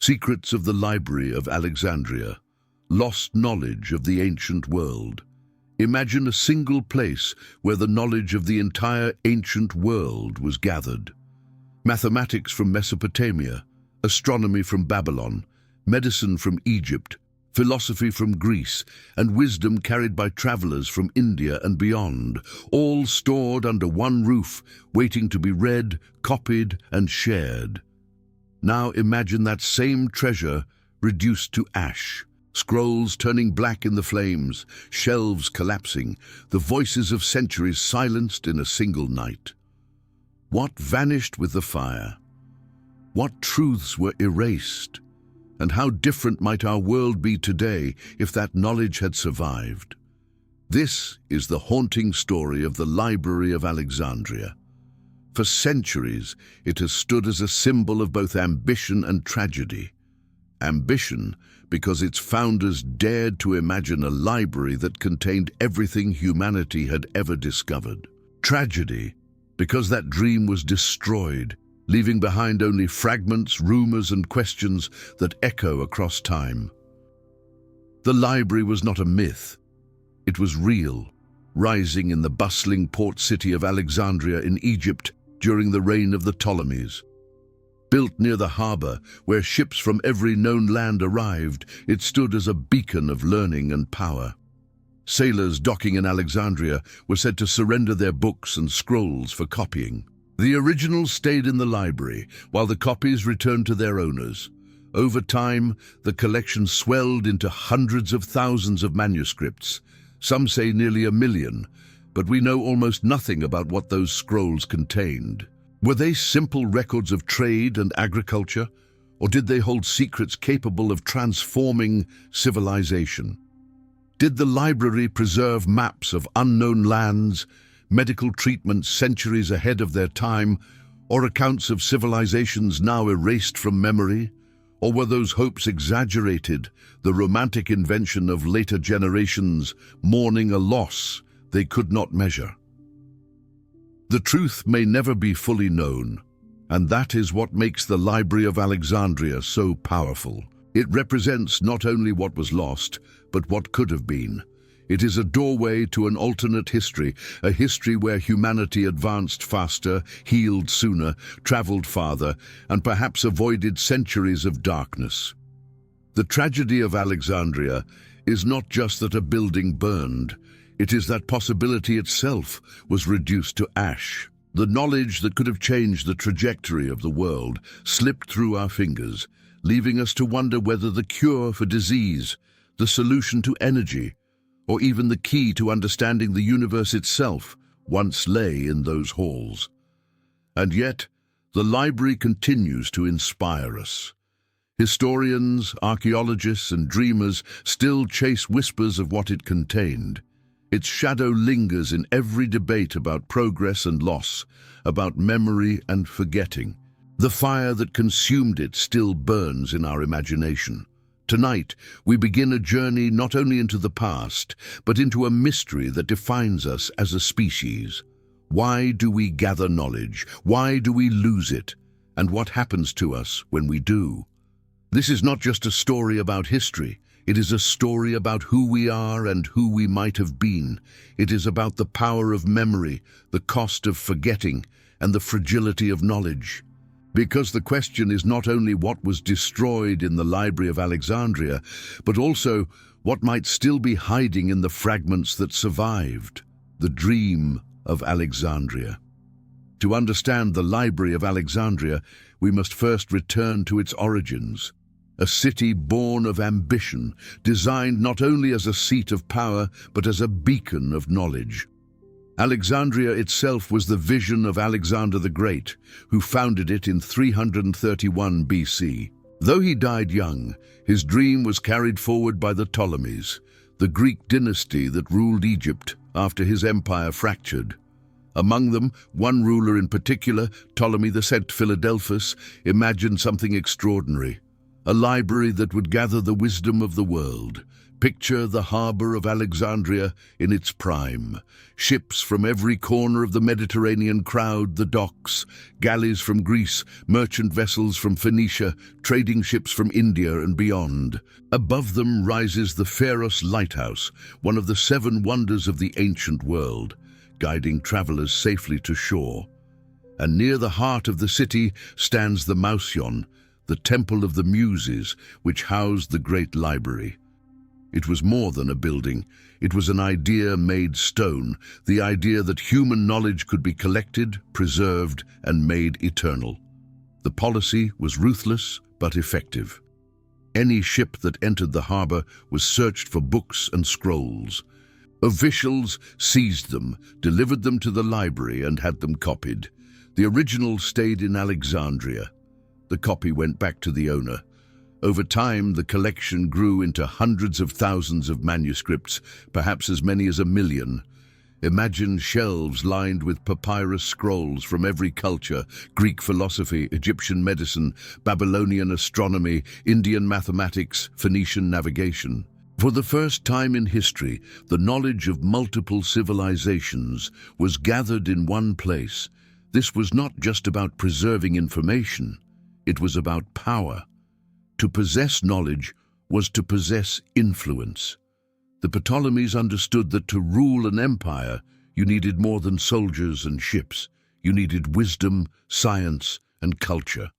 Secrets of the Library of Alexandria. Lost knowledge of the ancient world. Imagine a single place where the knowledge of the entire ancient world was gathered. Mathematics from Mesopotamia, astronomy from Babylon, medicine from Egypt, philosophy from Greece, and wisdom carried by travelers from India and beyond, all stored under one roof, waiting to be read, copied, and shared. Now imagine that same treasure reduced to ash, scrolls turning black in the flames, shelves collapsing, the voices of centuries silenced in a single night. What vanished with the fire? What truths were erased? And how different might our world be today if that knowledge had survived? This is the haunting story of the Library of Alexandria. For centuries, it has stood as a symbol of both ambition and tragedy. Ambition, because its founders dared to imagine a library that contained everything humanity had ever discovered. Tragedy, because that dream was destroyed, leaving behind only fragments, rumors, and questions that echo across time. The library was not a myth. It was real, rising in the bustling port city of Alexandria in Egypt during the reign of the Ptolemies. Built near the harbor, where ships from every known land arrived, it stood as a beacon of learning and power. Sailors docking in Alexandria were said to surrender their books and scrolls for copying. The originals stayed in the library, while the copies returned to their owners. Over time, the collection swelled into hundreds of thousands of manuscripts. Some say nearly 1 million, but we know almost nothing about what those scrolls contained. Were they simple records of trade and agriculture, or did they hold secrets capable of transforming civilization? Did the library preserve maps of unknown lands, medical treatments centuries ahead of their time, or accounts of civilizations now erased from memory? Or were those hopes exaggerated, the romantic invention of later generations mourning a loss they could not measure? The truth may never be fully known, and that is what makes the Library of Alexandria so powerful. It represents not only what was lost, but what could have been. It is a doorway to an alternate history, a history where humanity advanced faster, healed sooner, traveled farther, and perhaps avoided centuries of darkness. The tragedy of Alexandria is not just that a building burned, it is that possibility itself was reduced to ash. The knowledge that could have changed the trajectory of the world slipped through our fingers, leaving us to wonder whether the cure for disease, the solution to energy, or even the key to understanding the universe itself once lay in those halls. And yet, the library continues to inspire us. Historians, archaeologists, and dreamers still chase whispers of what it contained. Its shadow lingers in every debate about progress and loss, about memory and forgetting. The fire that consumed it still burns in our imagination. Tonight, we begin a journey not only into the past, but into a mystery that defines us as a species. Why do we gather knowledge? Why do we lose it? And what happens to us when we do? This is not just a story about history. It is a story about who we are and who we might have been. It is about the power of memory, the cost of forgetting, and the fragility of knowledge. Because the question is not only what was destroyed in the Library of Alexandria, but also what might still be hiding in the fragments that survived. The dream of Alexandria. To understand the Library of Alexandria, we must first return to its origins. A city born of ambition, designed not only as a seat of power, but as a beacon of knowledge. Alexandria itself was the vision of Alexander the Great, who founded it in 331 BC. Though he died young, his dream was carried forward by the Ptolemies, the Greek dynasty that ruled Egypt after his empire fractured. Among them, one ruler in particular, Ptolemy the Saint Philadelphus, imagined something extraordinary: a library that would gather the wisdom of the world. Picture the harbor of Alexandria in its prime. Ships from every corner of the Mediterranean crowd the docks, galleys from Greece, merchant vessels from Phoenicia, trading ships from India and beyond. Above them rises the Pharos Lighthouse, one of the 7 wonders of the ancient world, guiding travelers safely to shore. And near the heart of the city stands the Mouseion, the Temple of the Muses, which housed the great library. It was more than a building. It was an idea made stone, the idea that human knowledge could be collected, preserved, and made eternal. The policy was ruthless but effective. Any ship that entered the harbor was searched for books and scrolls. Officials seized them, delivered them to the library, and had them copied. The original stayed in Alexandria. The copy went back to the owner. Over time, the collection grew into hundreds of thousands of manuscripts, perhaps as many as 1 million. Imagine shelves lined with papyrus scrolls from every culture: Greek philosophy, Egyptian medicine, Babylonian astronomy, Indian mathematics, Phoenician navigation. For the first time in history, the knowledge of multiple civilizations was gathered in one place. This was not just about preserving information, it was about power. To possess knowledge was to possess influence. The Ptolemies understood that to rule an empire, you needed more than soldiers and ships. You needed wisdom, science, and culture.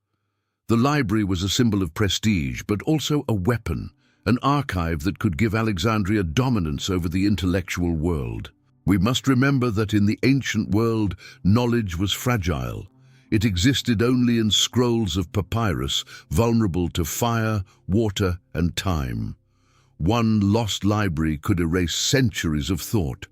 The library was a symbol of prestige, but also a weapon, an archive that could give Alexandria dominance over the intellectual world. We must remember that in the ancient world, knowledge was fragile. It existed only in scrolls of papyrus, vulnerable to fire, water, and time. One lost library could erase centuries of thought.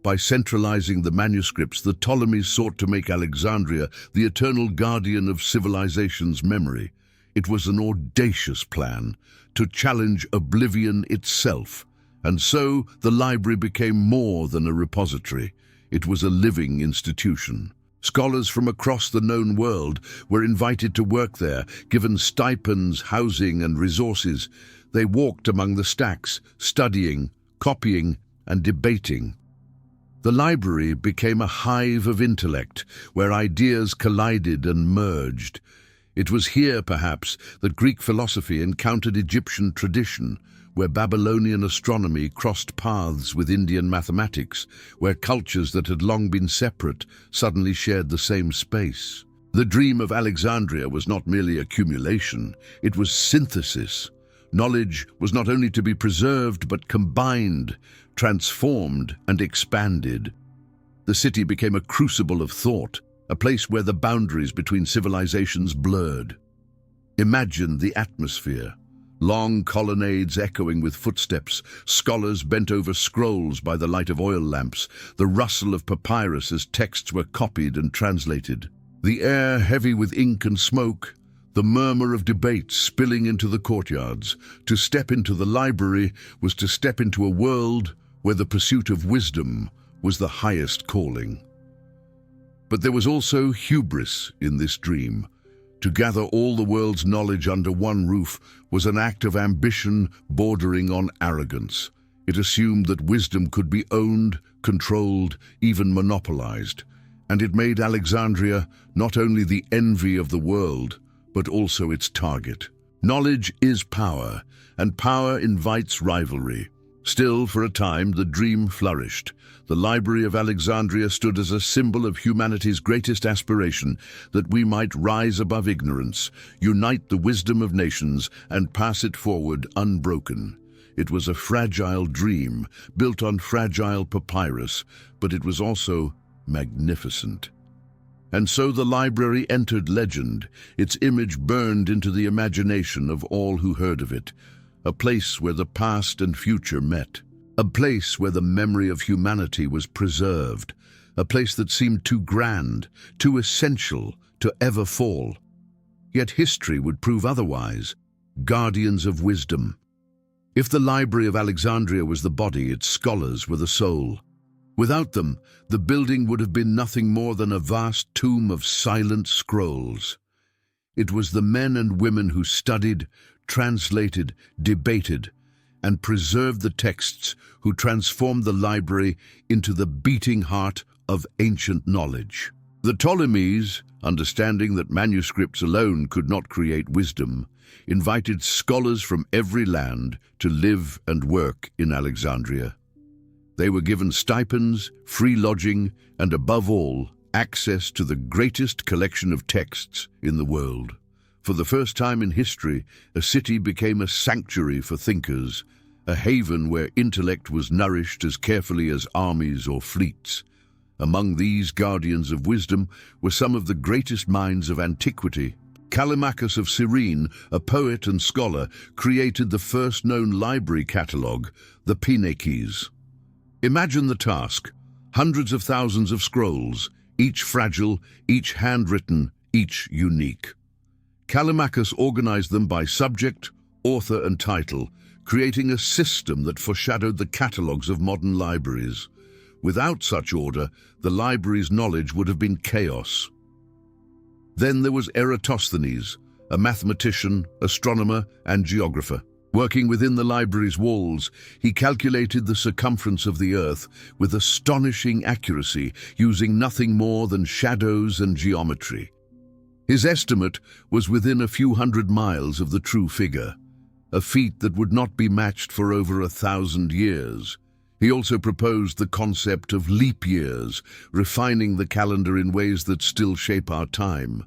By centralizing the manuscripts, the Ptolemies sought to make Alexandria the eternal guardian of civilization's memory. It was an audacious plan to challenge oblivion itself. And so the library became more than a repository. It was a living institution. Scholars from across the known world were invited to work there, given stipends, housing, and resources. They walked among the stacks, studying, copying, and debating. The library became a hive of intellect, where ideas collided and merged. It was here, perhaps, that Greek philosophy encountered Egyptian tradition, where Babylonian astronomy crossed paths with Indian mathematics, where cultures that had long been separate suddenly shared the same space. The dream of Alexandria was not merely accumulation, it was synthesis. Knowledge was not only to be preserved, but combined, transformed, and expanded. The city became a crucible of thought, a place where the boundaries between civilizations blurred. Imagine the atmosphere. Long colonnades echoing with footsteps, scholars bent over scrolls by the light of oil lamps, the rustle of papyrus as texts were copied and translated. The air heavy with ink and smoke, the murmur of debate spilling into the courtyards. To step into the library was to step into a world where the pursuit of wisdom was the highest calling. But there was also hubris in this dream. To gather all the world's knowledge under one roof was an act of ambition bordering on arrogance. It assumed that wisdom could be owned, controlled, even monopolized. And it made Alexandria not only the envy of the world, but also its target. Knowledge is power, and power invites rivalry. Still, for a time, the dream flourished. The Library of Alexandria stood as a symbol of humanity's greatest aspiration, that we might rise above ignorance, unite the wisdom of nations, and pass it forward unbroken. It was a fragile dream, built on fragile papyrus, but it was also magnificent. And so the library entered legend, its image burned into the imagination of all who heard of it. A place where the past and future met. A place where the memory of humanity was preserved. A place that seemed too grand, too essential to ever fall. Yet history would prove otherwise. Guardians of wisdom. If the Library of Alexandria was the body, its scholars were the soul. Without them, the building would have been nothing more than a vast tomb of silent scrolls. It was the men and women who studied, translated, debated, and preserved the texts, who transformed the library into the beating heart of ancient knowledge. The Ptolemies, understanding that manuscripts alone could not create wisdom, invited scholars from every land to live and work in Alexandria. They were given stipends, free lodging, and above all, access to the greatest collection of texts in the world. For the first time in history, a city became a sanctuary for thinkers, a haven where intellect was nourished as carefully as armies or fleets. Among these guardians of wisdom were some of the greatest minds of antiquity. Callimachus of Cyrene, a poet and scholar, created the first known library catalogue, the Pinaeques. Imagine the task: hundreds of thousands of scrolls, each fragile, each handwritten, each unique. Callimachus organized them by subject, author, and title, creating a system that foreshadowed the catalogues of modern libraries. Without such order, the library's knowledge would have been chaos. Then there was Eratosthenes, a mathematician, astronomer, and geographer. Working within the library's walls, he calculated the circumference of the Earth with astonishing accuracy, using nothing more than shadows and geometry. His estimate was within a few hundred miles of the true figure, a feat that would not be matched for over 1,000 years. He also proposed the concept of leap years, refining the calendar in ways that still shape our time.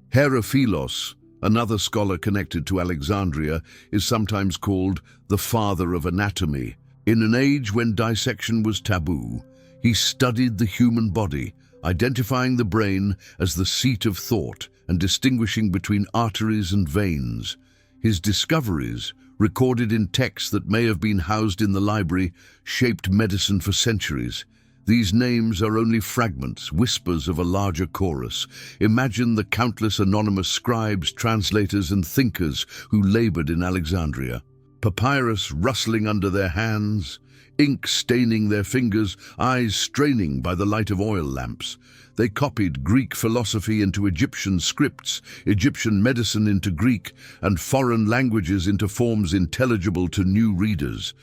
Herophilos, another scholar connected to Alexandria, is sometimes called the father of anatomy. In an age when dissection was taboo, he studied the human body, identifying the brain as the seat of thought and distinguishing between arteries and veins. His discoveries, recorded in texts that may have been housed in the library, shaped medicine for centuries. These names are only fragments, whispers of a larger chorus. Imagine the countless anonymous scribes, translators, and thinkers who labored in Alexandria. Papyrus rustling under their hands, ink staining their fingers, eyes straining by the light of oil lamps. They copied Greek philosophy into Egyptian scripts, Egyptian medicine into Greek, and foreign languages into forms intelligible to new readers.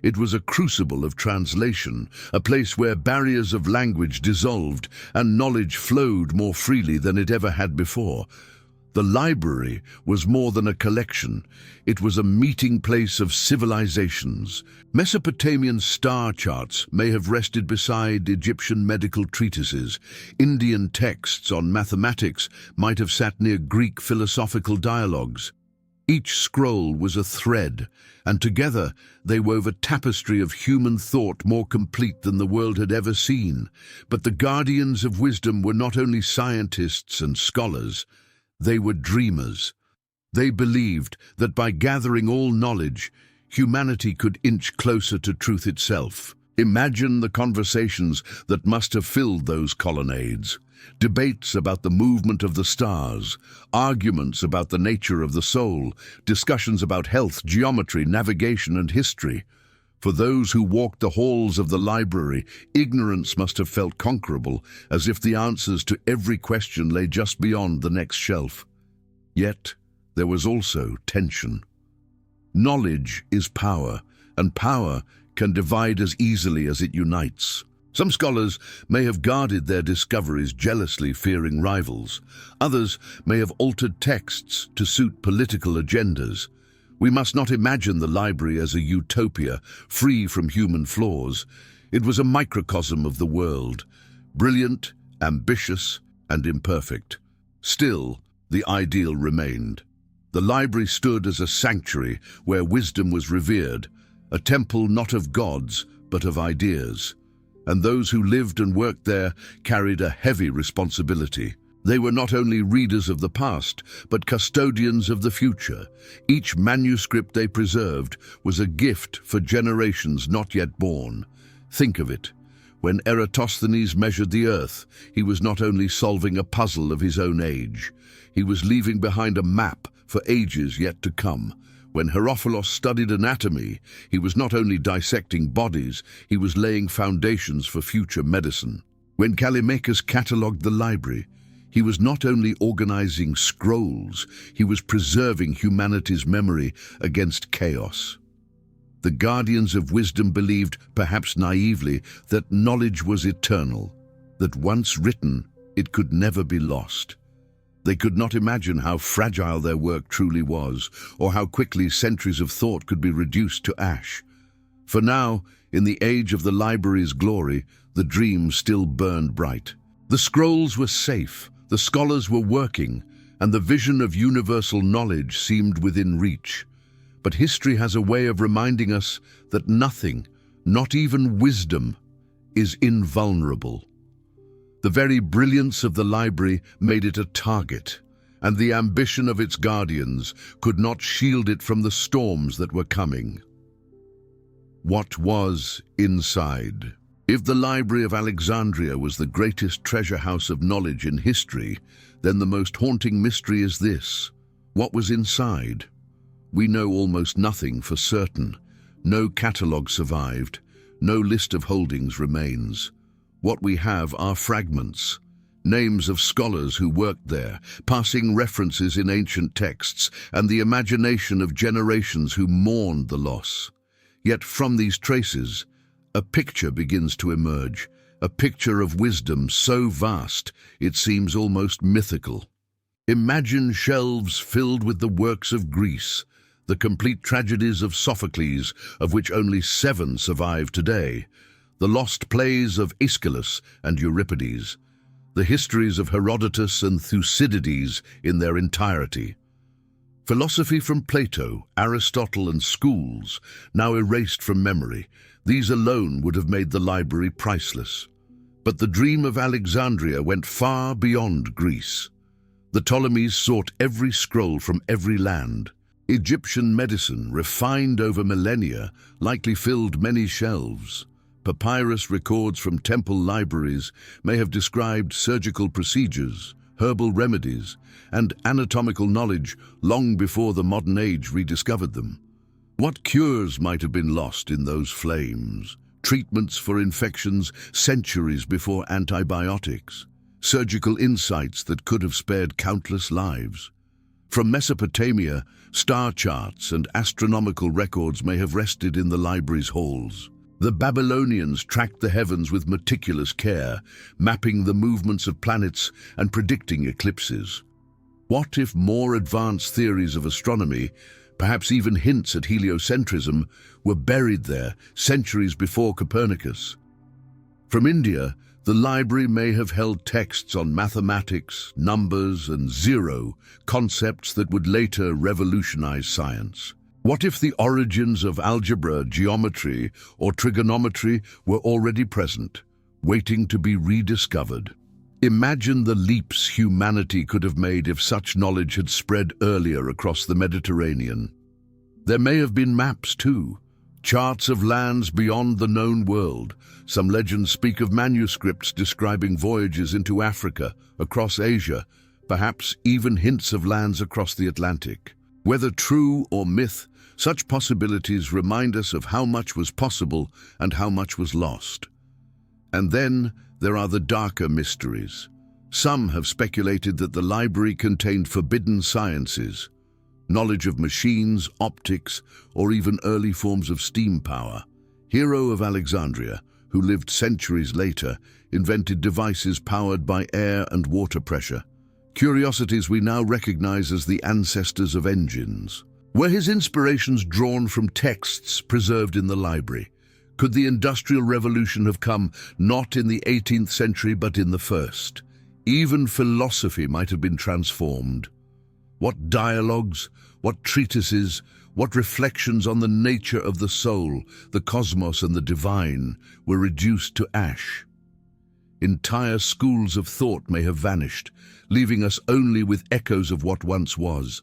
It was a crucible of translation, a place where barriers of language dissolved and knowledge flowed more freely than it ever had before. The library was more than a collection. It was a meeting place of civilizations. Mesopotamian star charts may have rested beside Egyptian medical treatises. Indian texts on mathematics might have sat near Greek philosophical dialogues. Each scroll was a thread, and together they wove a tapestry of human thought more complete than the world had ever seen. But the guardians of wisdom were not only scientists and scholars, they were dreamers. They believed that by gathering all knowledge, humanity could inch closer to truth itself. Imagine the conversations that must have filled those colonnades. Debates about the movement of the stars, arguments about the nature of the soul, discussions about health, geometry, navigation, and history. For those who walked the halls of the library, ignorance must have felt conquerable, as if the answers to every question lay just beyond the next shelf. Yet, there was also tension. Knowledge is power, and power can divide as easily as it unites. Some scholars may have guarded their discoveries jealously, fearing rivals. Others may have altered texts to suit political agendas. We must not imagine the library as a utopia, free from human flaws. It was a microcosm of the world, brilliant, ambitious, and imperfect. Still, the ideal remained. The library stood as a sanctuary where wisdom was revered, a temple not of gods, but of ideas. And those who lived and worked there carried a heavy responsibility. They were not only readers of the past, but custodians of the future. Each manuscript they preserved was a gift for generations not yet born. Think of it. When Eratosthenes measured the earth, he was not only solving a puzzle of his own age, he was leaving behind a map for ages yet to come. When Herophilos studied anatomy, he was not only dissecting bodies, he was laying foundations for future medicine. When Callimachus catalogued the library, He was not only organizing scrolls, he was preserving humanity's memory against chaos. The guardians of wisdom believed, perhaps naively, that knowledge was eternal, that once written, it could never be lost. They could not imagine how fragile their work truly was, or how quickly centuries of thought could be reduced to ash. For now, in the age of the library's glory, the dream still burned bright. The scrolls were safe, the scholars were working, and the vision of universal knowledge seemed within reach. But history has a way of reminding us that nothing, not even wisdom, is invulnerable. The very brilliance of the library made it a target, and the ambition of its guardians could not shield it from the storms that were coming. What was inside? If the Library of Alexandria was the greatest treasure house of knowledge in history, then the most haunting mystery is this: what was inside? We know almost nothing for certain. No catalogue survived, no list of holdings remains. What we have are fragments, names of scholars who worked there, passing references in ancient texts, and the imagination of generations who mourned the loss. Yet from these traces, a picture begins to emerge, a picture of wisdom so vast it seems almost mythical. Imagine shelves filled with the works of Greece, the complete tragedies of Sophocles, of which only 7 survive today, the lost plays of Aeschylus and Euripides, the histories of Herodotus and Thucydides in their entirety. Philosophy from Plato, Aristotle and schools, now erased from memory, these alone would have made the library priceless. But the dream of Alexandria went far beyond Greece. The Ptolemies sought every scroll from every land. Egyptian medicine, refined over millennia, likely filled many shelves. Papyrus records from temple libraries may have described surgical procedures, herbal remedies, and anatomical knowledge long before the modern age rediscovered them. What cures might have been lost in those flames? Treatments for infections centuries before antibiotics, surgical insights that could have spared countless lives. From Mesopotamia, star charts and astronomical records may have rested in the library's halls. The Babylonians tracked the heavens with meticulous care, mapping the movements of planets and predicting eclipses. What if more advanced theories of astronomy, perhaps even hints at heliocentrism, were buried there centuries before Copernicus? From India, the library may have held texts on mathematics, numbers, and zero, concepts that would later revolutionize science. What if the origins of algebra, geometry, or trigonometry were already present, waiting to be rediscovered? Imagine the leaps humanity could have made if such knowledge had spread earlier across the Mediterranean. There may have been maps too, charts of lands beyond the known world. Some legends speak of manuscripts describing voyages into Africa, across Asia, perhaps even hints of lands across the Atlantic. Whether true or myth, such possibilities remind us of how much was possible and how much was lost. And then there are the darker mysteries. Some have speculated that the library contained forbidden sciences, knowledge of machines, optics, or even early forms of steam power. Hero of Alexandria, who lived centuries later, invented devices powered by air and water pressure, curiosities we now recognize as the ancestors of engines. Were his inspirations drawn from texts preserved in the library? Could the Industrial Revolution have come not in the 18th century but in the 1st? Even philosophy might have been transformed. What dialogues, what treatises, what reflections on the nature of the soul, the cosmos and the divine were reduced to ash. Entire schools of thought may have vanished, leaving us only with echoes of what once was.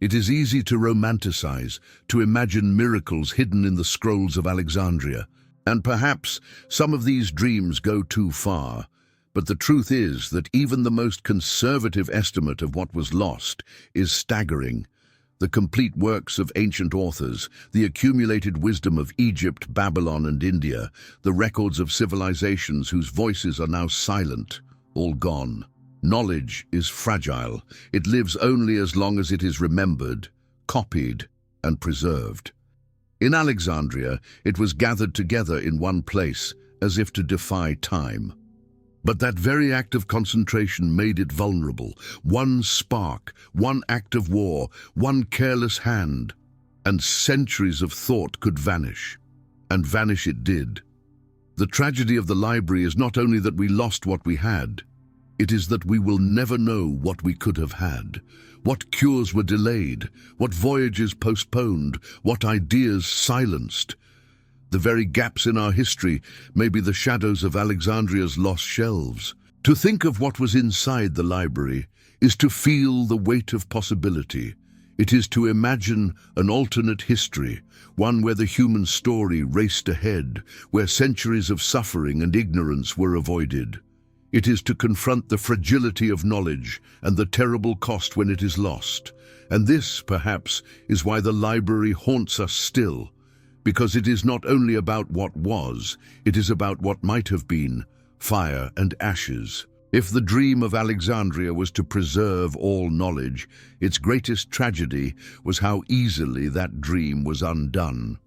It is easy to romanticize, to imagine miracles hidden in the scrolls of Alexandria, and perhaps some of these dreams go too far. But the truth is that even the most conservative estimate of what was lost is staggering. The complete works of ancient authors, the accumulated wisdom of Egypt, Babylon, and India, the records of civilizations whose voices are now silent, all gone. Knowledge is fragile. It lives only as long as it is remembered, copied, and preserved. In Alexandria, it was gathered together in one place, as if to defy time. But that very act of concentration made it vulnerable. One spark, one act of war, one careless hand, and centuries of thought could vanish. And vanish it did. The tragedy of the library is not only that we lost what we had, it is that we will never know what we could have had, what cures were delayed, what voyages postponed, what ideas silenced. The very gaps in our history may be the shadows of Alexandria's lost shelves. To think of what was inside the library is to feel the weight of possibility. It is to imagine an alternate history, one where the human story raced ahead, where centuries of suffering and ignorance were avoided. It is to confront the fragility of knowledge and the terrible cost when it is lost. And this, perhaps, is why the library haunts us still, because it is not only about what was, it is about what might have been, fire and ashes. If the dream of Alexandria was to preserve all knowledge, its greatest tragedy was how easily that dream was undone.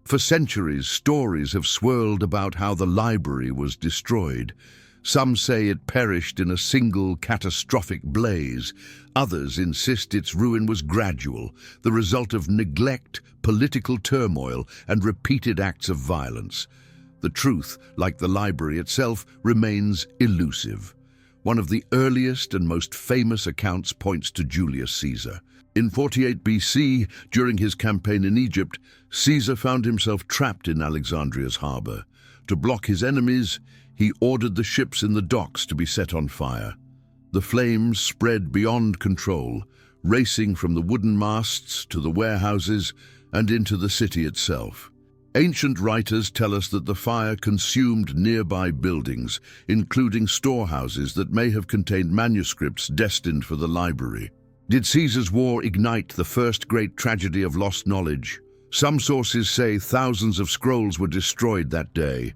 For centuries, stories have swirled about how the library was destroyed. Some say it perished in a single catastrophic blaze. Others insist its ruin was gradual, the result of neglect, political turmoil, and repeated acts of violence. The truth, like the library itself, remains elusive. One of the earliest and most famous accounts points to Julius Caesar. In 48 BC, during his campaign in Egypt, Caesar found himself trapped in Alexandria's harbor. To block his enemies, he ordered the ships in the docks to be set on fire. The flames spread beyond control, racing from the wooden masts to the warehouses and into the city itself. Ancient writers tell us that the fire consumed nearby buildings, including storehouses that may have contained manuscripts destined for the library. Did Caesar's war ignite the first great tragedy of lost knowledge? Some sources say thousands of scrolls were destroyed that day.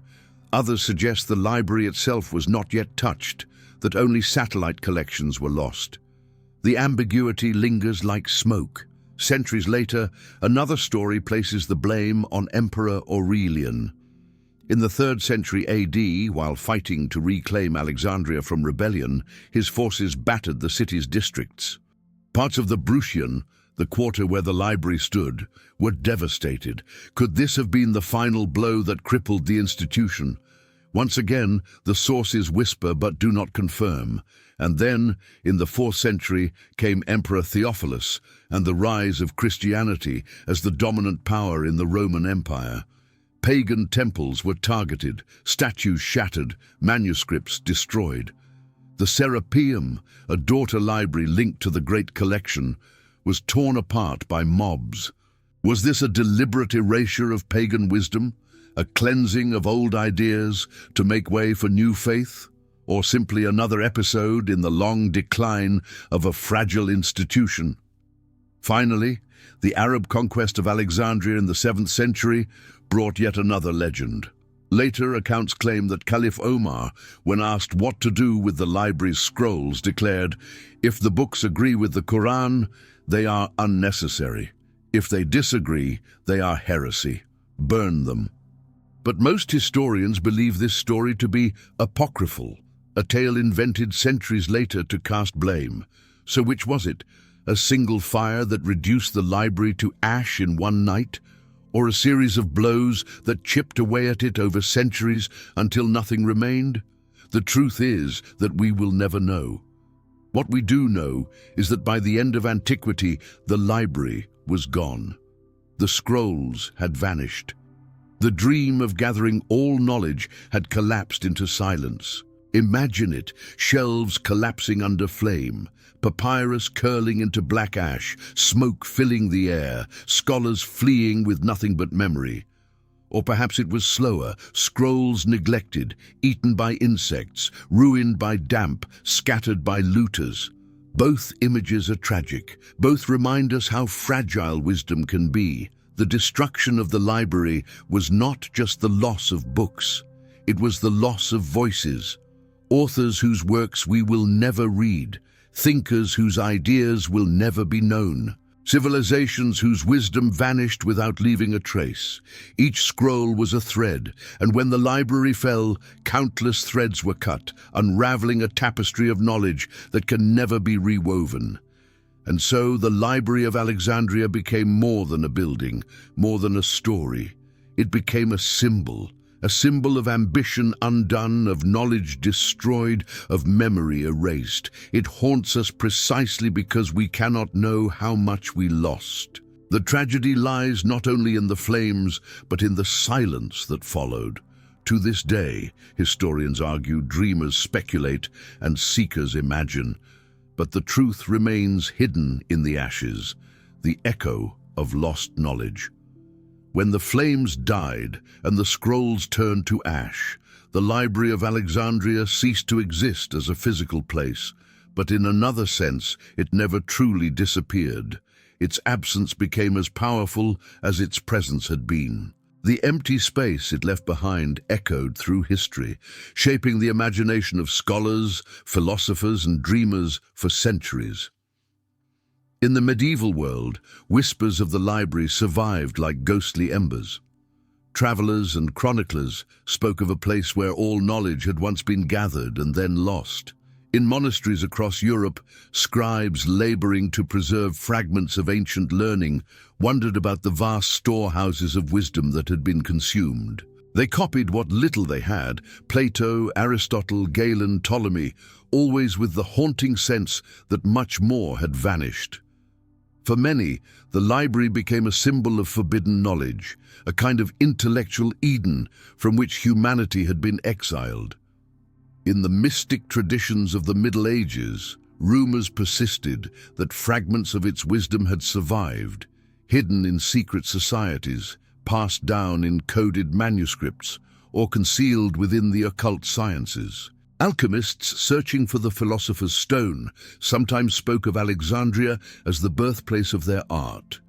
Others suggest the library itself was not yet touched, that only satellite collections were lost. The ambiguity lingers like smoke. Centuries later, another story places the blame on Emperor Aurelian. In the 3rd century AD, while fighting to reclaim Alexandria from rebellion, his forces battered the city's districts. Parts of the Bruttian, the quarter where the library stood, were devastated. Could this have been the final blow that crippled the institution? Once again, the sources whisper but do not confirm. And then, in the 4th century, came Emperor Theophilus and the rise of Christianity as the dominant power in the Roman Empire. Pagan temples were targeted, statues shattered, manuscripts destroyed. The Serapeum, a daughter library linked to the Great Collection, was torn apart by mobs. Was this a deliberate erasure of pagan wisdom? A cleansing of old ideas to make way for new faith? Or simply another episode in the long decline of a fragile institution? Finally, the Arab conquest of Alexandria in the 7th century brought yet another legend. Later accounts claim that Caliph Omar, when asked what to do with the library's scrolls, declared, "If the books agree with the Quran, they are unnecessary. If they disagree, they are heresy. Burn them." But most historians believe this story to be apocryphal, a tale invented centuries later to cast blame. So which was it? A single fire that reduced the library to ash in one night? Or a series of blows that chipped away at it over centuries until nothing remained? The truth is that we will never know. What we do know is that by the end of antiquity, the library was gone. The scrolls had vanished. The dream of gathering all knowledge had collapsed into silence. Imagine it, shelves collapsing under flame, papyrus curling into black ash, smoke filling the air, scholars fleeing with nothing but memory. Or perhaps it was slower, scrolls neglected, eaten by insects, ruined by damp, scattered by looters. Both images are tragic. Both remind us how fragile wisdom can be. The destruction of the library was not just the loss of books. It was the loss of voices, authors whose works we will never read, thinkers whose ideas will never be known, civilizations whose wisdom vanished without leaving a trace. Each scroll was a thread, and when the library fell, countless threads were cut, unraveling a tapestry of knowledge that can never be rewoven. And so the Library of Alexandria became more than a building, more than a story. It became a symbol of ambition undone, of knowledge destroyed, of memory erased. It haunts us precisely because we cannot know how much we lost. The tragedy lies not only in the flames, but in the silence that followed. To this day, historians argue, dreamers speculate, and seekers imagine. But the truth remains hidden in the ashes, the echo of lost knowledge. When the flames died and the scrolls turned to ash, the Library of Alexandria ceased to exist as a physical place, but in another sense it never truly disappeared. Its absence became as powerful as its presence had been. The empty space it left behind echoed through history, shaping the imagination of scholars, philosophers, and dreamers for centuries. In the medieval world, whispers of the library survived like ghostly embers. Travelers and chroniclers spoke of a place where all knowledge had once been gathered and then lost. In monasteries across Europe, scribes laboring to preserve fragments of ancient learning wondered about the vast storehouses of wisdom that had been consumed. They copied what little they had, Plato, Aristotle, Galen, Ptolemy, always with the haunting sense that much more had vanished. For many, the library became a symbol of forbidden knowledge, a kind of intellectual Eden from which humanity had been exiled. In the mystic traditions of the Middle Ages, rumors persisted that fragments of its wisdom had survived, hidden in secret societies, passed down in coded manuscripts, or concealed within the occult sciences. Alchemists searching for the philosopher's stone sometimes spoke of Alexandria as the birthplace of their art.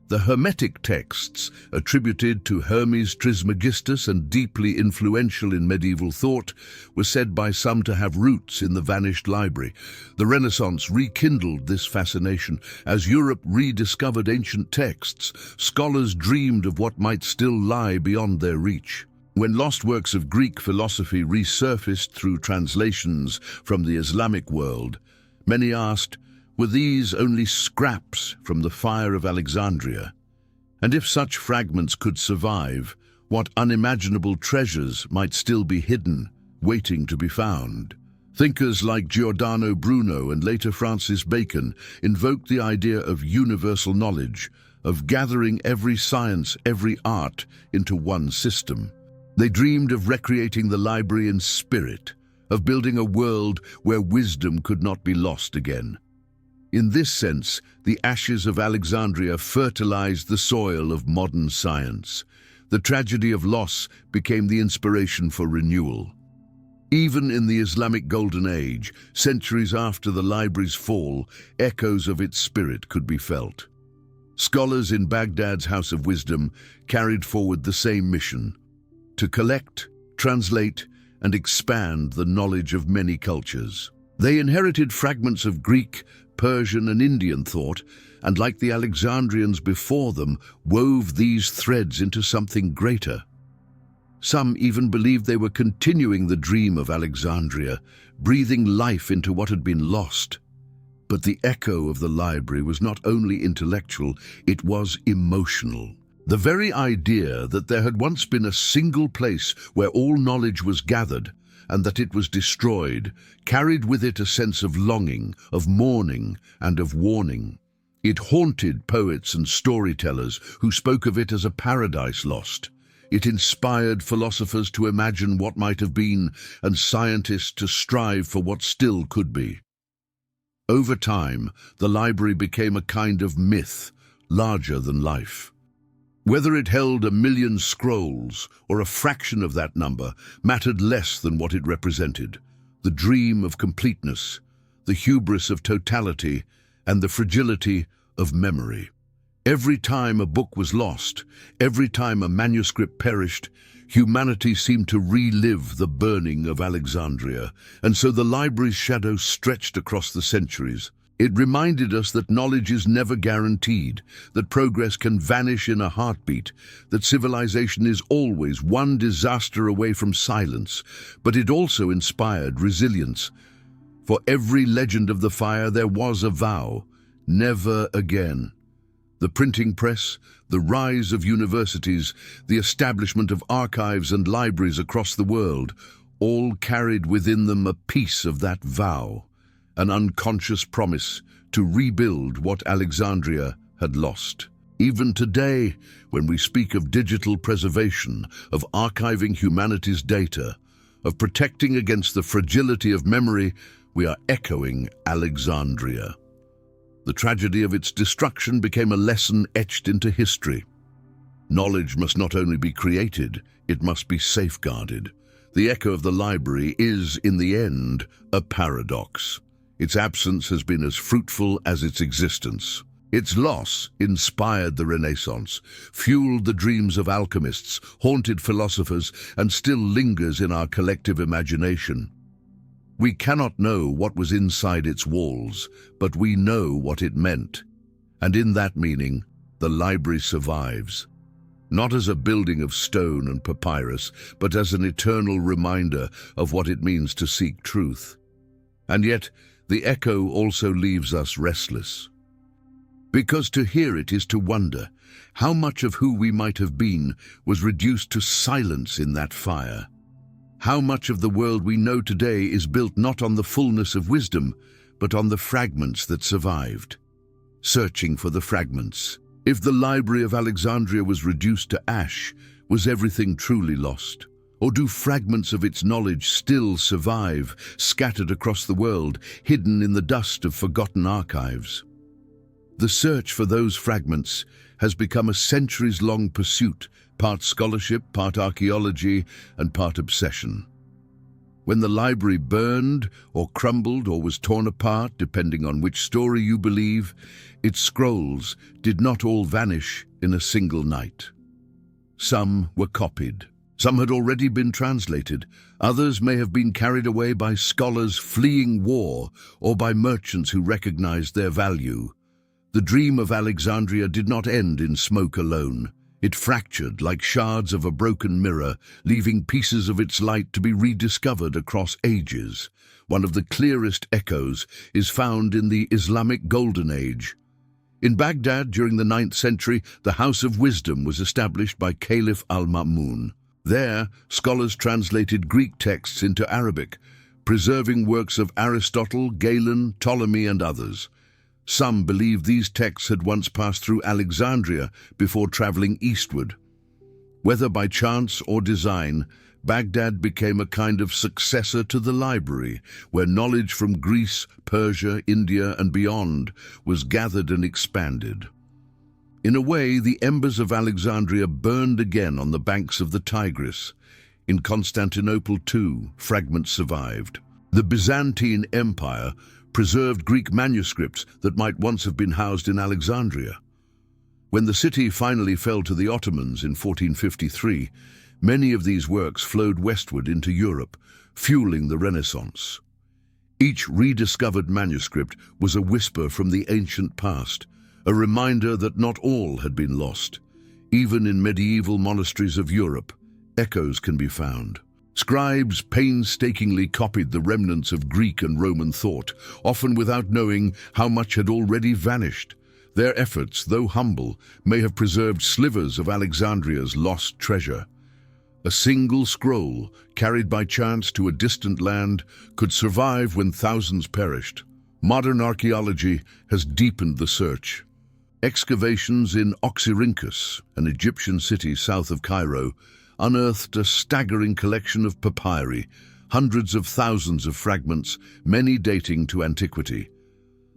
The Hermetic texts, attributed to Hermes Trismegistus and deeply influential in medieval thought, were said by some to have roots in the vanished library. The Renaissance rekindled this fascination. As Europe rediscovered ancient texts, scholars dreamed of what might still lie beyond their reach. When lost works of Greek philosophy resurfaced through translations from the Islamic world, many asked, were these only scraps from the fire of Alexandria? And if such fragments could survive, what unimaginable treasures might still be hidden, waiting to be found? Thinkers like Giordano Bruno and later Francis Bacon invoked the idea of universal knowledge, of gathering every science, every art into one system. They dreamed of recreating the library in spirit, of building a world where wisdom could not be lost again. In this sense, the ashes of Alexandria fertilized the soil of modern science. The tragedy of loss became the inspiration for renewal. Even in the Islamic Golden Age, centuries after the library's fall, echoes of its spirit could be felt. Scholars in Baghdad's House of Wisdom carried forward the same mission: to collect, translate, and expand the knowledge of many cultures. They inherited fragments of Greek, Persian, and Indian thought, and like the Alexandrians before them, wove these threads into something greater. Some even believed they were continuing the dream of Alexandria, breathing life into what had been lost. But the echo of the library was not only intellectual, it was emotional. The very idea that there had once been a single place where all knowledge was gathered and that it was destroyed carried with it a sense of longing, of mourning, and of warning. It haunted poets and storytellers who spoke of it as a paradise lost. It inspired philosophers to imagine what might have been and scientists to strive for what still could be. Over time, the library became a kind of myth, larger than life. Whether it held 1,000,000 scrolls or a fraction of that number mattered less than what it represented: the dream of completeness, the hubris of totality, and the fragility of memory. Every time a book was lost, every time a manuscript perished, humanity seemed to relive the burning of Alexandria, and so the library's shadow stretched across the centuries. It reminded us that knowledge is never guaranteed, that progress can vanish in a heartbeat, that civilization is always one disaster away from silence, but it also inspired resilience. For every legend of the fire there was a vow: never again. The printing press, the rise of universities, the establishment of archives and libraries across the world, all carried within them a piece of that vow, an unconscious promise to rebuild what Alexandria had lost. Even today, when we speak of digital preservation, of archiving humanity's data, of protecting against the fragility of memory, we are echoing Alexandria. The tragedy of its destruction became a lesson etched into history. Knowledge must not only be created, it must be safeguarded. The echo of the library is, in the end, a paradox. Its absence has been as fruitful as its existence. Its loss inspired the Renaissance, fueled the dreams of alchemists, haunted philosophers, and still lingers in our collective imagination. We cannot know what was inside its walls, but we know what it meant. And in that meaning, the library survives. Not as a building of stone and papyrus, but as an eternal reminder of what it means to seek truth. And yet, the echo also leaves us restless. Because to hear it is to wonder how much of who we might have been was reduced to silence in that fire. How much of the world we know today is built not on the fullness of wisdom, but on the fragments that survived. Searching for the fragments. If the Library of Alexandria was reduced to ash, was everything truly lost? Or do fragments of its knowledge still survive, scattered across the world, hidden in the dust of forgotten archives? The search for those fragments has become a centuries-long pursuit, part scholarship, part archaeology, and part obsession. When the library burned, or crumbled, or was torn apart, depending on which story you believe, its scrolls did not all vanish in a single night. Some were copied. Some had already been translated. Others may have been carried away by scholars fleeing war or by merchants who recognized their value. The dream of Alexandria did not end in smoke alone. It fractured like shards of a broken mirror, leaving pieces of its light to be rediscovered across ages. One of the clearest echoes is found in the Islamic Golden Age. In Baghdad during the 9th century, the House of Wisdom was established by Caliph al-Ma'mun. There, scholars translated Greek texts into Arabic, preserving works of Aristotle, Galen, Ptolemy, and others. Some believe these texts had once passed through Alexandria before traveling eastward. Whether by chance or design, Baghdad became a kind of successor to the library, where knowledge from Greece, Persia, India, and beyond was gathered and expanded. In a way, the embers of Alexandria burned again on the banks of the Tigris. In Constantinople, too, fragments survived. The Byzantine Empire preserved Greek manuscripts that might once have been housed in Alexandria. When the city finally fell to the Ottomans in 1453, many of these works flowed westward into Europe, fueling the Renaissance. Each rediscovered manuscript was a whisper from the ancient past, a reminder that not all had been lost. Even in medieval monasteries of Europe, echoes can be found. Scribes painstakingly copied the remnants of Greek and Roman thought, often without knowing how much had already vanished. Their efforts, though humble, may have preserved slivers of Alexandria's lost treasure. A single scroll, carried by chance to a distant land, could survive when thousands perished. Modern archaeology has deepened the search. Excavations in Oxyrhynchus, an Egyptian city south of Cairo, unearthed a staggering collection of papyri, hundreds of thousands of fragments, many dating to antiquity.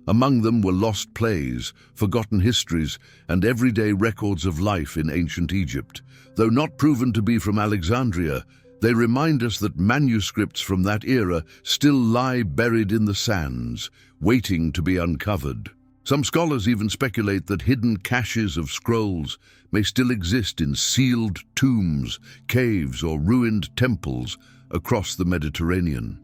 Among them were lost plays, forgotten histories, and everyday records of life in ancient Egypt. Though not proven to be from Alexandria, they remind us that manuscripts from that era still lie buried in the sands, waiting to be uncovered. Some scholars even speculate that hidden caches of scrolls may still exist in sealed tombs, caves, or ruined temples across the Mediterranean.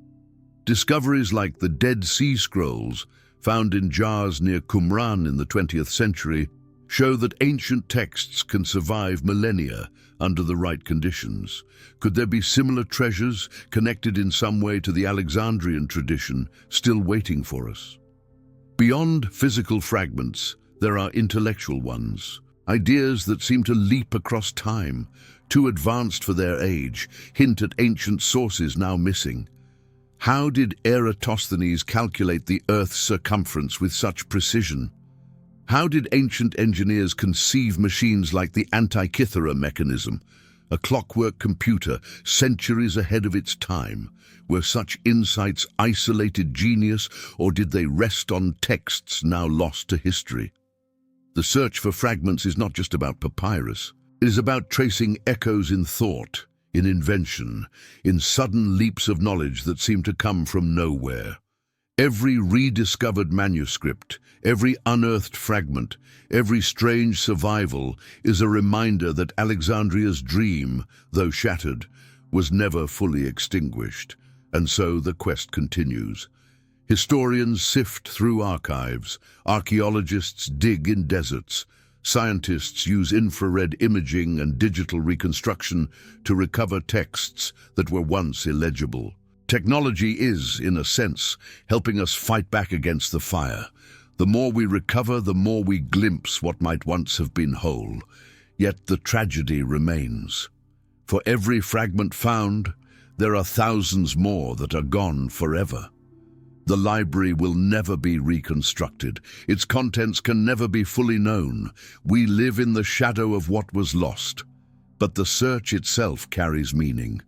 Discoveries like the Dead Sea Scrolls, found in jars near Qumran in the 20th century, show that ancient texts can survive millennia under the right conditions. Could there be similar treasures connected in some way to the Alexandrian tradition still waiting for us? Beyond physical fragments, there are intellectual ones. Ideas that seem to leap across time, too advanced for their age, hint at ancient sources now missing. How did Eratosthenes calculate the Earth's circumference with such precision? How did ancient engineers conceive machines like the Antikythera mechanism, a clockwork computer centuries ahead of its time? Were such insights isolated genius, or did they rest on texts now lost to history? The search for fragments is not just about papyrus. It is about tracing echoes in thought, in invention, in sudden leaps of knowledge that seem to come from nowhere. Every rediscovered manuscript, every unearthed fragment, every strange survival is a reminder that Alexandria's dream, though shattered, was never fully extinguished. And so the quest continues. Historians sift through archives, archaeologists dig in deserts, scientists use infrared imaging and digital reconstruction to recover texts that were once illegible. Technology is, in a sense, helping us fight back against the fire. The more we recover, the more we glimpse what might once have been whole. Yet the tragedy remains. For every fragment found, there are thousands more that are gone forever. The library will never be reconstructed. Its contents can never be fully known. We live in the shadow of what was lost. But the search itself carries meaning.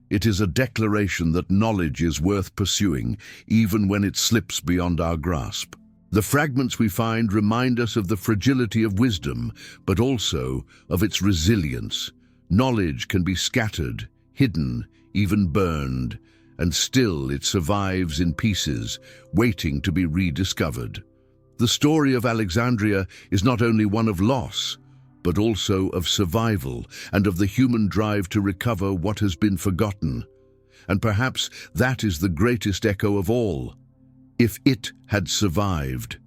It is a declaration that knowledge is worth pursuing, even when it slips beyond our grasp. The fragments we find remind us of the fragility of wisdom, but also of its resilience. Knowledge can be scattered, hidden, even burned, and still it survives in pieces, waiting to be rediscovered. The story of Alexandria is not only one of loss, but also of survival and of the human drive to recover what has been forgotten. And perhaps that is the greatest echo of all. If it had survived.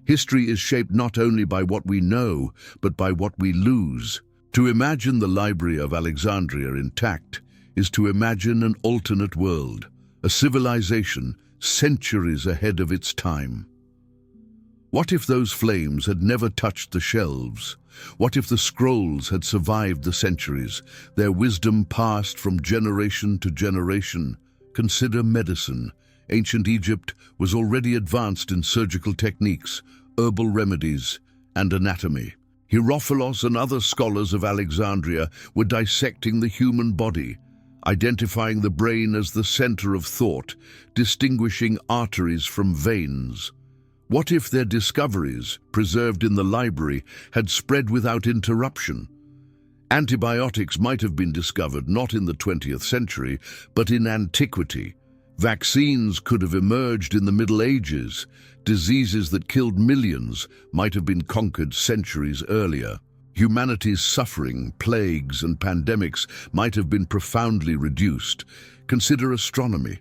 History is shaped not only by what we know, but by what we lose. To imagine the Library of Alexandria intact is to imagine an alternate world, a civilization centuries ahead of its time. What if those flames had never touched the shelves? What if the scrolls had survived the centuries, their wisdom passed from generation to generation? Consider medicine. Ancient Egypt was already advanced in surgical techniques, herbal remedies, and anatomy. Herophilos and other scholars of Alexandria were dissecting the human body, identifying the brain as the center of thought, distinguishing arteries from veins. What if their discoveries, preserved in the library, had spread without interruption? Antibiotics might have been discovered not in the 20th century, but in antiquity. Vaccines could have emerged in the Middle Ages. Diseases that killed millions might have been conquered centuries earlier. Humanity's suffering, plagues, and pandemics might have been profoundly reduced. Consider astronomy.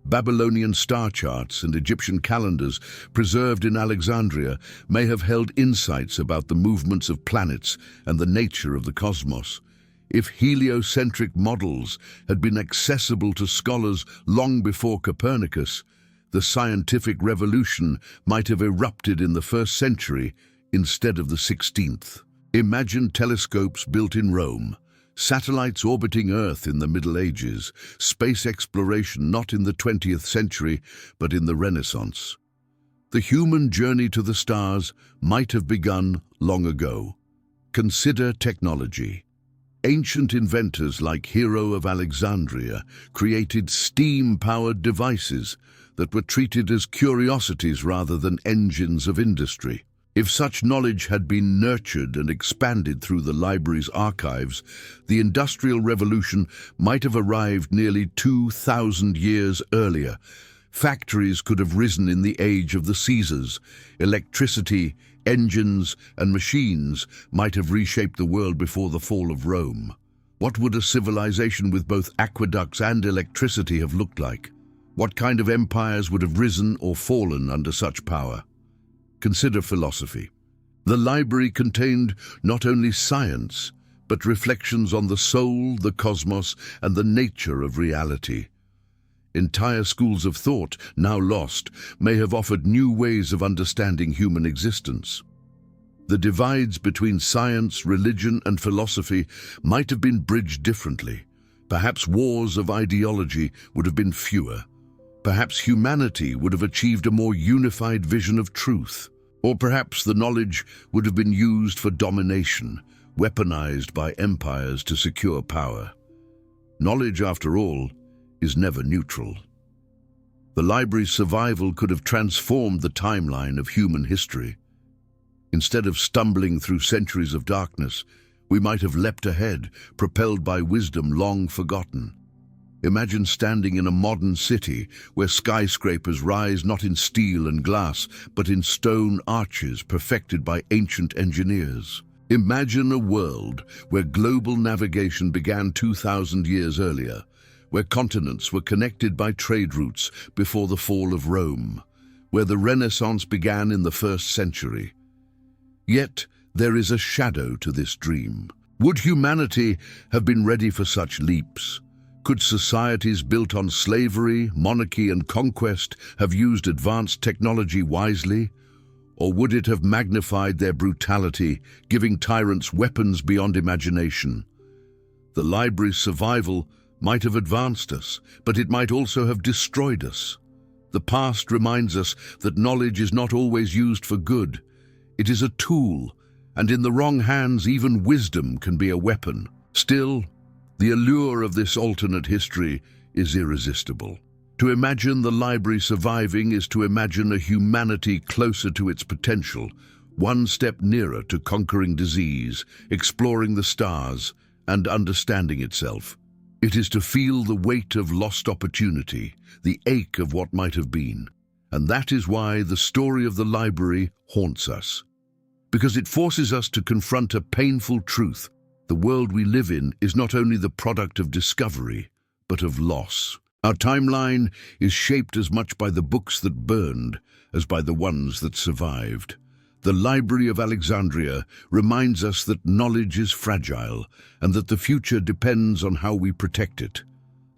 Babylonian star charts and Egyptian calendars preserved in Alexandria may have held insights about the movements of planets and the nature of the cosmos. If heliocentric models had been accessible to scholars long before Copernicus, the scientific revolution might have erupted in the 1st century instead of the 16th. Imagine telescopes built in Rome, satellites orbiting Earth in the Middle Ages, space exploration not in the 20th century, but in the Renaissance. The human journey to the stars might have begun long ago. Consider technology. Ancient inventors like Hero of Alexandria created steam-powered devices that were treated as curiosities rather than engines of industry. If such knowledge had been nurtured and expanded through the library's archives, the Industrial Revolution might have arrived nearly 2,000 years earlier, Factories could have risen in the age of the Caesars. Electricity, engines, and machines might have reshaped the world before the fall of Rome. What would a civilization with both aqueducts and electricity have looked like? What kind of empires would have risen or fallen under such power? Consider philosophy. The library contained not only science, but reflections on the soul, the cosmos, and the nature of reality. Entire schools of thought, now lost, may have offered new ways of understanding human existence. The divides between science, religion, and philosophy might have been bridged differently. Perhaps wars of ideology would have been fewer. Perhaps humanity would have achieved a more unified vision of truth. Or perhaps the knowledge would have been used for domination, weaponized by empires to secure power. Knowledge, after all, is never neutral. The library's survival could have transformed the timeline of human history. Instead of stumbling through centuries of darkness, we might have leapt ahead, propelled by wisdom long forgotten. Imagine standing in a modern city where skyscrapers rise not in steel and glass, but in stone arches perfected by ancient engineers. Imagine a world where global navigation began 2,000 years earlier, where continents were connected by trade routes before the fall of Rome, where the Renaissance began in the 1st century. Yet there is a shadow to this dream. Would humanity have been ready for such leaps? Could societies built on slavery, monarchy, and conquest have used advanced technology wisely? Or would it have magnified their brutality, giving tyrants weapons beyond imagination? The library's survival might have advanced us, but it might also have destroyed us. The past reminds us that knowledge is not always used for good. It is a tool, and in the wrong hands, even wisdom can be a weapon. Still, the allure of this alternate history is irresistible. To imagine the library surviving is to imagine a humanity closer to its potential, one step nearer to conquering disease, exploring the stars, and understanding itself. It is to feel the weight of lost opportunity, the ache of what might have been. And that is why the story of the library haunts us. Because it forces us to confront a painful truth. The world we live in is not only the product of discovery, but of loss. Our timeline is shaped as much by the books that burned as by the ones that survived. The Library of Alexandria reminds us that knowledge is fragile and that the future depends on how we protect it.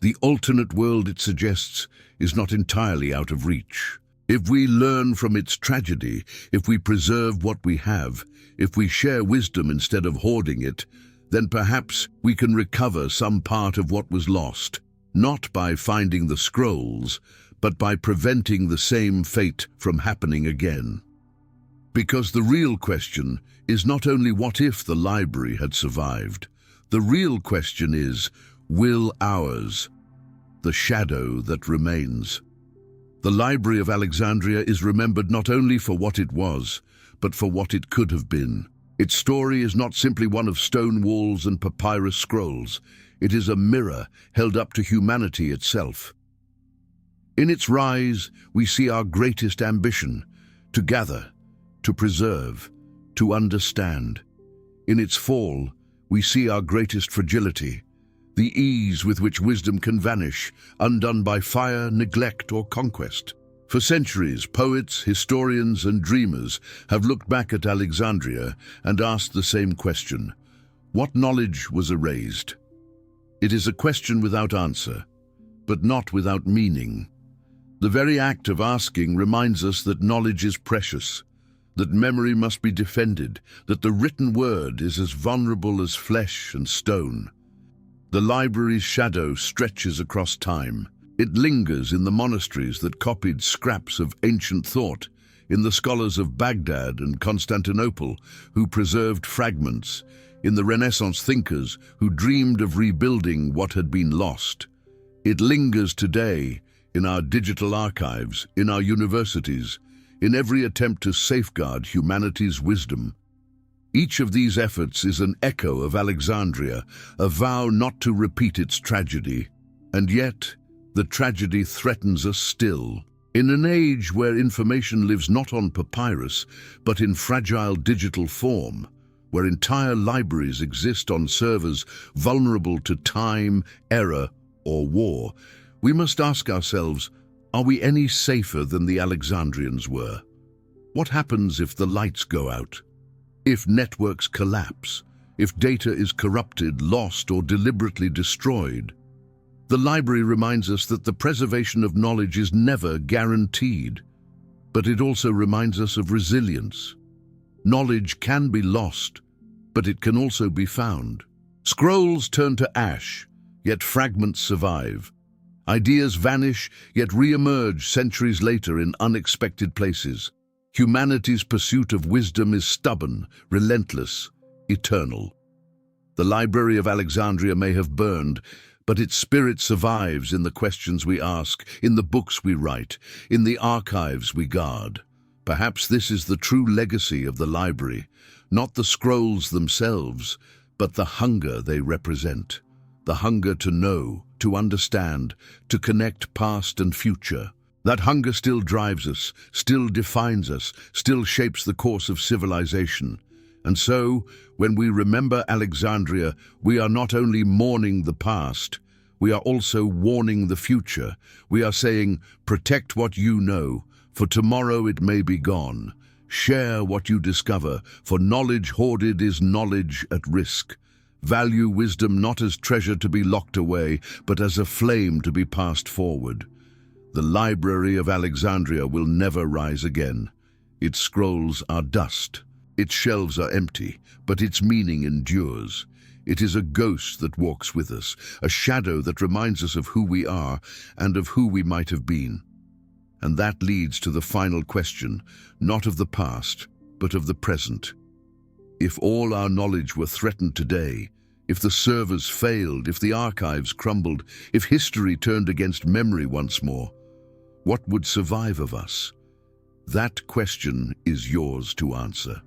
The alternate world it suggests is not entirely out of reach. If we learn from its tragedy, if we preserve what we have, if we share wisdom instead of hoarding it, then perhaps we can recover some part of what was lost, not by finding the scrolls, but by preventing the same fate from happening again. Because the real question is not only what if the library had survived. The real question is, will ours, the shadow that remains? The Library of Alexandria is remembered not only for what it was, but for what it could have been. Its story is not simply one of stone walls and papyrus scrolls. It is a mirror held up to humanity itself. In its rise, we see our greatest ambition, to gather, to preserve, to understand. In its fall, we see our greatest fragility, the ease with which wisdom can vanish, undone by fire, neglect, or conquest. For centuries, poets, historians, and dreamers have looked back at Alexandria and asked the same question: what knowledge was erased? It is a question without answer, but not without meaning. The very act of asking reminds us that knowledge is precious, that memory must be defended, that the written word is as vulnerable as flesh and stone. The library's shadow stretches across time. It lingers in the monasteries that copied scraps of ancient thought, in the scholars of Baghdad and Constantinople who preserved fragments, in the Renaissance thinkers who dreamed of rebuilding what had been lost. It lingers today in our digital archives, in our universities, in every attempt to safeguard humanity's wisdom. Each of these efforts is an echo of Alexandria, a vow not to repeat its tragedy. And yet, The tragedy threatens us still. In an age where information lives not on papyrus, but in fragile digital form, where entire libraries exist on servers vulnerable to time, error, or war, we must ask ourselves, are we any safer than the Alexandrians were? What happens if the lights go out? If networks collapse? If data is corrupted, lost, or deliberately destroyed? The library reminds us that the preservation of knowledge is never guaranteed, but it also reminds us of resilience. Knowledge can be lost, but it can also be found. Scrolls turn to ash, yet fragments survive. Ideas vanish, yet re-emerge centuries later in unexpected places. Humanity's pursuit of wisdom is stubborn, relentless, eternal. The Library of Alexandria may have burned, but its spirit survives in the questions we ask, in the books we write, in the archives we guard. Perhaps this is the true legacy of the library, not the scrolls themselves, but the hunger they represent. The hunger to know, to understand, to connect past and future. That hunger still drives us, still defines us, still shapes the course of civilization. And so, when we remember Alexandria, we are not only mourning the past, we are also warning the future. We are saying, protect what you know, for tomorrow it may be gone. Share what you discover, for knowledge hoarded is knowledge at risk. Value wisdom not as treasure to be locked away, but as a flame to be passed forward. The Library of Alexandria will never rise again. Its scrolls are dust. Its shelves are empty, but its meaning endures. It is a ghost that walks with us, a shadow that reminds us of who we are and of who we might have been. And that leads to the final question, not of the past, but of the present. If all our knowledge were threatened today, if the servers failed, if the archives crumbled, if history turned against memory once more, what would survive of us? That question is yours to answer.